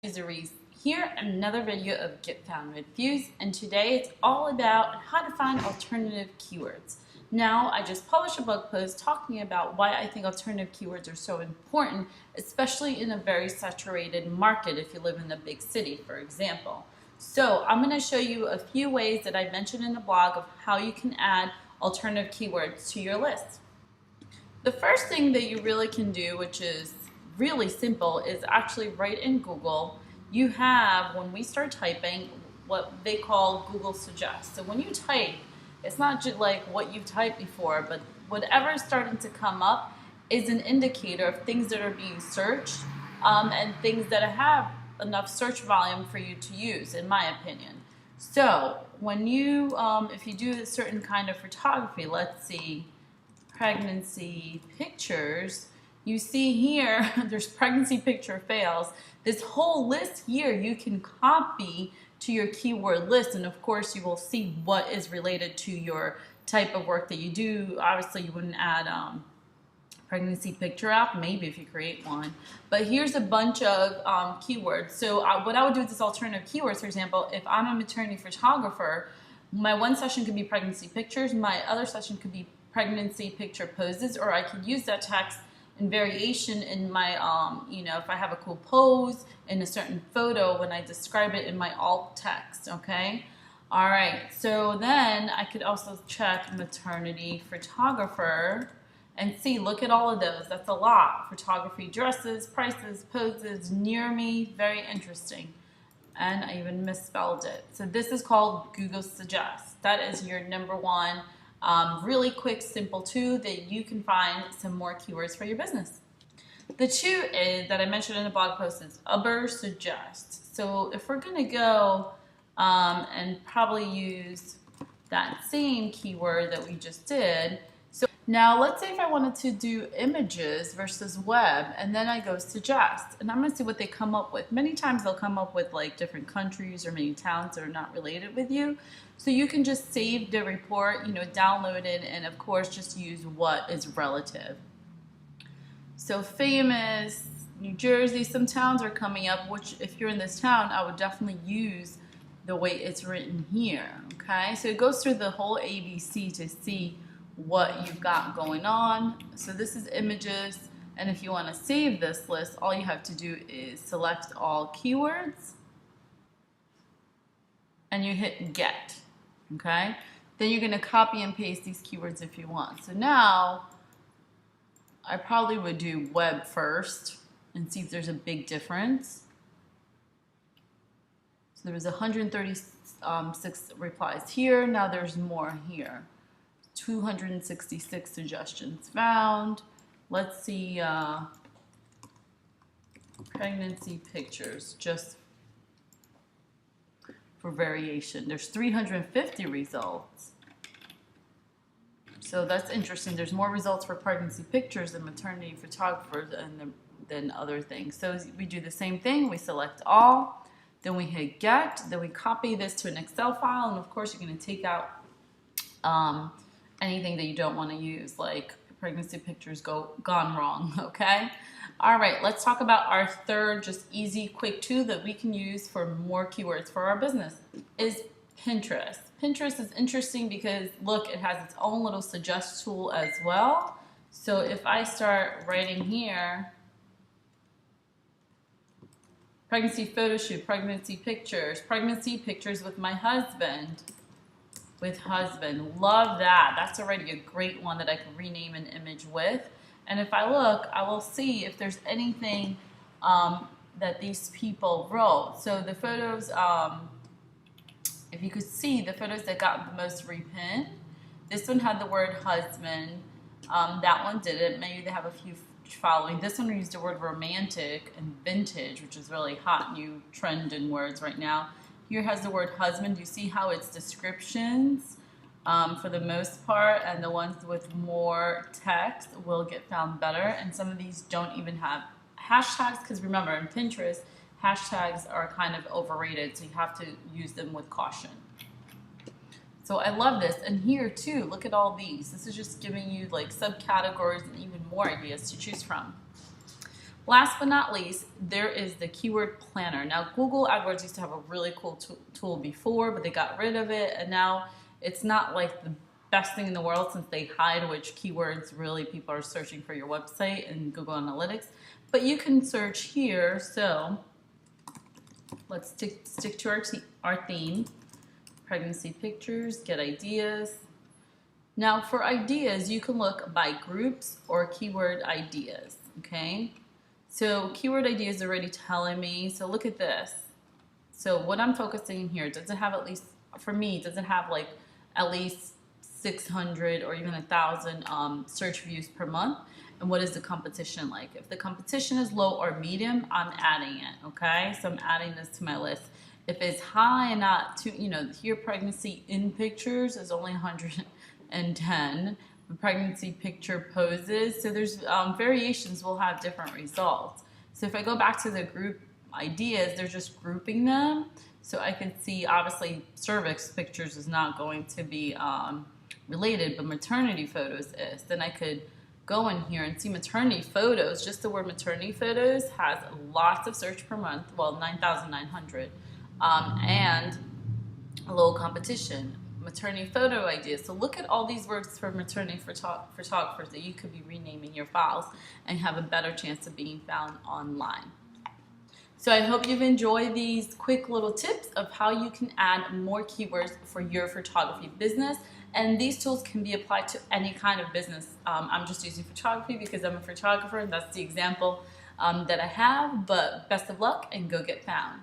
Useries here, another video of Get Found with Views, and today it's all about how to find alternative keywords. Now, I just published a blog post talking about why I think alternative keywords are so important, especially in a very saturated market if you live in a big city, for example. So I'm going to show you a few ways that I mentioned in the blog of how you can add alternative keywords to your list. The first thing that you really can do, which is really simple, is actually right in Google. You have, when we start typing, what they call Google Suggest. So when you type, it's not just like what you've typed before, but whatever is starting to come up is an indicator of things that are being searched and things that have enough search volume for you to use, in my opinion. So when you, if you do a certain kind of photography, let's see, pregnancy pictures, you see here, there's pregnancy picture fails. This whole list here you can copy to your keyword list, and of course you will see what is related to your type of work that you do. Obviously you wouldn't add pregnancy picture app, maybe if you create one. But here's a bunch of keywords. So what I would do with this alternative keywords, for example, if I'm a maternity photographer, my one session could be pregnancy pictures, my other session could be pregnancy picture poses, or I could use that text in variation in my, if I have a cool pose in a certain photo when I describe it in my alt text, okay? All right, so then I could also check maternity photographer and see, look at all of those. That's a lot. Photography, dresses, prices, poses, near me, very interesting. And I even misspelled it. So this is called Google Suggest. That is your number one really quick, simple tool that you can find some more keywords for your business. The two is that I mentioned in the blog post is Uber Suggest. So if we're going to go and probably use that same keyword that we just did. So now let's say if I wanted to do images versus web, and then I go suggest, and I'm going to see what they come up with. Many times they'll come up with like different countries or many towns that are not related with you. So you can just save the report, download it, and of course just use what is relative. So famous, New Jersey, some towns are coming up, which if you're in this town, I would definitely use the way it's written here, okay? So it goes through the whole ABC to see what you've got going on. So this is images, and if you want to save this list, all you have to do is select all keywords, and you hit get. Okay, then you're going to copy and paste these keywords if you want. So now I probably would do web first and see if there's a big difference. So there was 136 replies here. Now there's more here. 266 suggestions found. Let's see pregnancy pictures just for variation. There's 350 results. So that's interesting. There's more results for pregnancy pictures than maternity photographers than other things. So we do the same thing. We select all, then we hit get, then we copy this to an Excel file, and of course you're going to take out anything that you don't want to use, like pregnancy pictures gone wrong, okay? All right, let's talk about our third just easy, quick tool that we can use for more keywords for our business is Pinterest. Pinterest is interesting because, look, it has its own little suggest tool as well. So if I start writing here, pregnancy photo shoot, pregnancy pictures with my husband, love that. That's already a great one that I can rename an image with. And if I look, I will see if there's anything that these people wrote. So the photos, if you could see the photos that got the most repin, this one had the word husband. That one didn't. Maybe they have a few following. This one used the word romantic and vintage, which is really hot new trend in words right now. Here has the word husband. You see how it's descriptions for the most part, and the ones with more text will get found better. And some of these don't even have hashtags, because remember, in Pinterest, hashtags are kind of overrated, so you have to use them with caution. So I love this. And here too, look at all these. This is just giving you like subcategories and even more ideas to choose from. Last but not least, there is the keyword planner. Now, Google AdWords used to have a really cool tool before, but they got rid of it, and now it's not like the best thing in the world since they hide which keywords really people are searching for your website in Google Analytics. But you can search here, so let's stick to our theme. Pregnancy pictures, get ideas. Now for ideas, you can look by groups or keyword ideas, okay? So keyword ideas are already telling me, so look at this. So what I'm focusing here, does it have at least, for me, does it have like at least 600 or even 1,000 search views per month? And what is the competition like? If the competition is low or medium, I'm adding it, okay? So I'm adding this to my list. If it's high and not too, here pregnancy in pictures is only 110. The pregnancy picture poses. So there's variations will have different results. So if I go back to the group ideas, they're just grouping them. So I can see obviously cervix pictures is not going to be related, but maternity photos is. Then I could go in here and see maternity photos. Just the word maternity photos has lots of search per month. Well, 9,900 and a low competition. Maternity photo ideas. So look at all these words for maternity photographers that you could be renaming your files and have a better chance of being found online. So I hope you've enjoyed these quick little tips of how you can add more keywords for your photography business. And these tools can be applied to any kind of business. I'm just using photography because I'm a photographer and that's the example that I have. But best of luck and go get found.